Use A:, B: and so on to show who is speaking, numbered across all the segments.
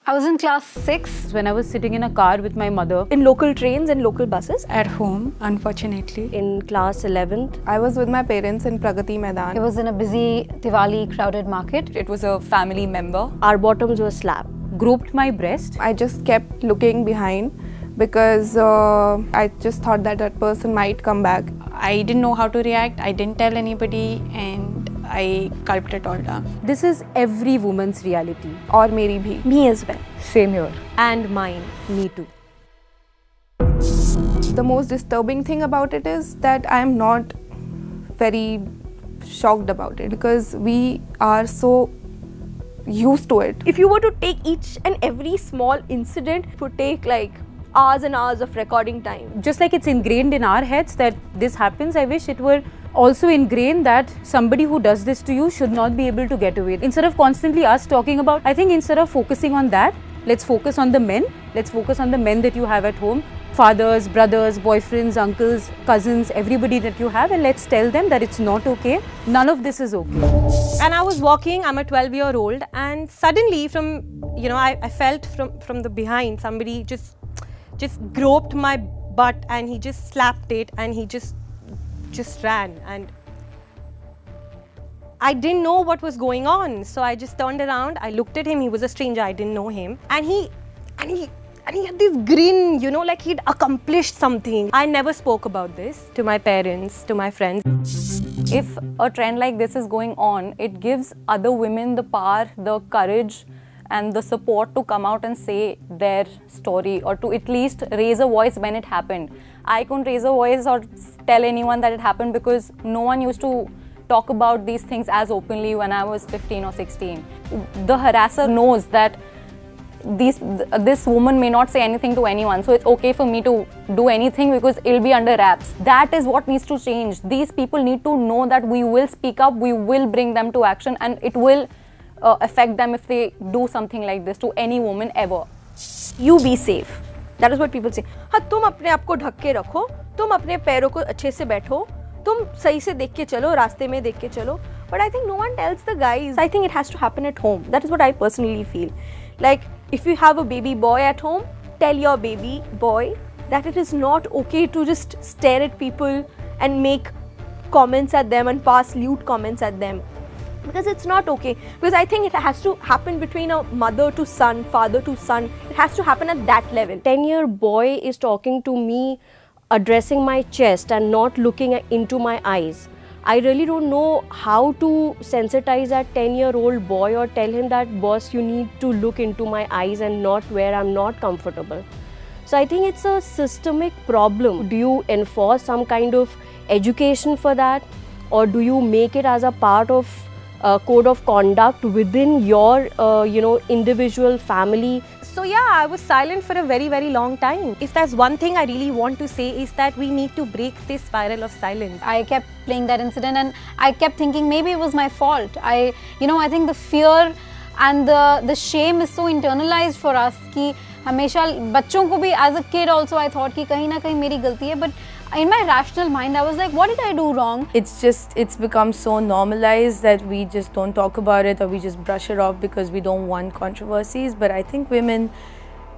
A: I was in class 6
B: when I was sitting in a car with my mother.
A: in local trains and local buses.
C: At home, unfortunately.
D: In class 11th.
E: I was with my parents in Pragati Maidan.
A: It was in a busy Diwali crowded market.
B: It was a family member.
D: Our bottoms were slapped.
B: Groped my breast.
E: I just kept looking behind because I just thought that that person might come back.
C: I didn't know how to react. I didn't tell anybody and I gulped it all down.
B: This is every woman's reality.
E: Or Meri bhi.
A: Me as well.
B: Same here.
D: And mine.
B: Me too.
E: The most disturbing thing about it is that I am not very shocked about it because we are so used to it.
A: If you were to take each and every small incident, it would take like hours and hours of recording time.
B: Just like it's ingrained in our heads that this happens, I wish it were also ingrained that somebody who does this to you should not be able to get away. Instead of constantly us talking about, I think instead of focusing on that, let's focus on the men. Let's focus on the men that you have at home. Fathers, brothers, boyfriends, uncles, cousins, everybody that you have, and let's tell them that it's not okay. None of this is okay.
F: And I was walking, I'm a 12-year-old, and suddenly I felt from the behind, somebody just groped my butt and he just slapped it and he just ran, and I didn't know what was going on. So I just turned around, I looked at him, he was a stranger, I didn't know him, and he had this grin, like he'd accomplished something. I never spoke about this to my parents, to my friends.
B: If a trend like this is going on, it gives other women the power, the courage and the support to come out and say their story, or to at least raise a voice when it happened. I couldn't raise a voice or tell anyone that it happened because no one used to talk about these things as openly when I was 15 or 16. The harasser knows that this woman may not say anything to anyone, so it's okay for me to do anything because it'll be under wraps. That is what needs to change. These people need to know that we will speak up, we will bring them to action, and it will affect them if they do something like this to any woman ever.
A: You be safe. That is what people say. हाँ, तुम अपने आप को ढक के रखो, तुम अपने पैरों को अच्छे से बैठो, तुम सही से देख के चलो, रास्ते में देख के चलो. But I think no one tells the guys. I think it has to happen at home. That is what I personally feel. Like, if you have a baby boy at home, tell your baby boy that it is not okay to just stare at people and make comments at them and pass lewd comments at them. Because it's not okay. Because I think it has to happen between a mother to son, father to son. It has to happen at that level.
D: 10-year boy is talking to me, addressing my chest and not looking into my eyes. I really don't know how to sensitize that 10-year-old boy or tell him that, boss, you need to look into my eyes and not where I'm not comfortable. So I think it's a systemic problem. Do you enforce some kind of education for that, or do you make it as a part of code of conduct within your individual family?
F: So yeah, I was silent for a very, very long time. If there's one thing I really want to say is that we need to break this spiral of silence.
G: I kept playing that incident and I kept thinking maybe it was my fault. I think the fear and the shame is so internalized for us कि हमेशा बच्चों को भी, as a kid also I thought कि कहीं ना कहीं मेरी गलती है, but in my rational mind I was like, what did I do wrong?
H: It's become so normalized that we just don't talk about it, or we just brush it off because we don't want controversies. But I think women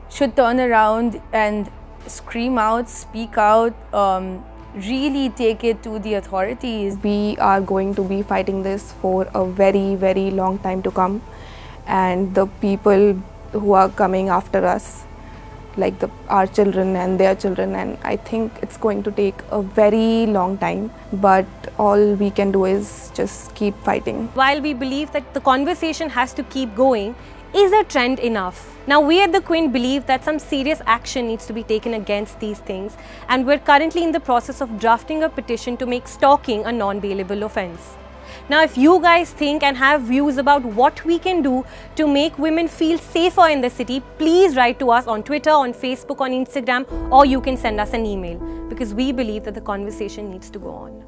H: should turn around and scream out, speak out, really take it to the authorities.
E: We are going to be fighting this for a very, very long time to come, and the people who are coming after us, like our children and their children, and I think it's going to take a very long time, but all we can do is just keep fighting.
F: While we believe that the conversation has to keep going, is a trend enough? Now we at the Quint believe that some serious action needs to be taken against these things, and we're currently in the process of drafting a petition to make stalking a non-bailable offence. Now, if you guys think and have views about what we can do to make women feel safer in the city, please write to us on Twitter, on Facebook, on Instagram, or you can send us an email, because we believe that the conversation needs to go on.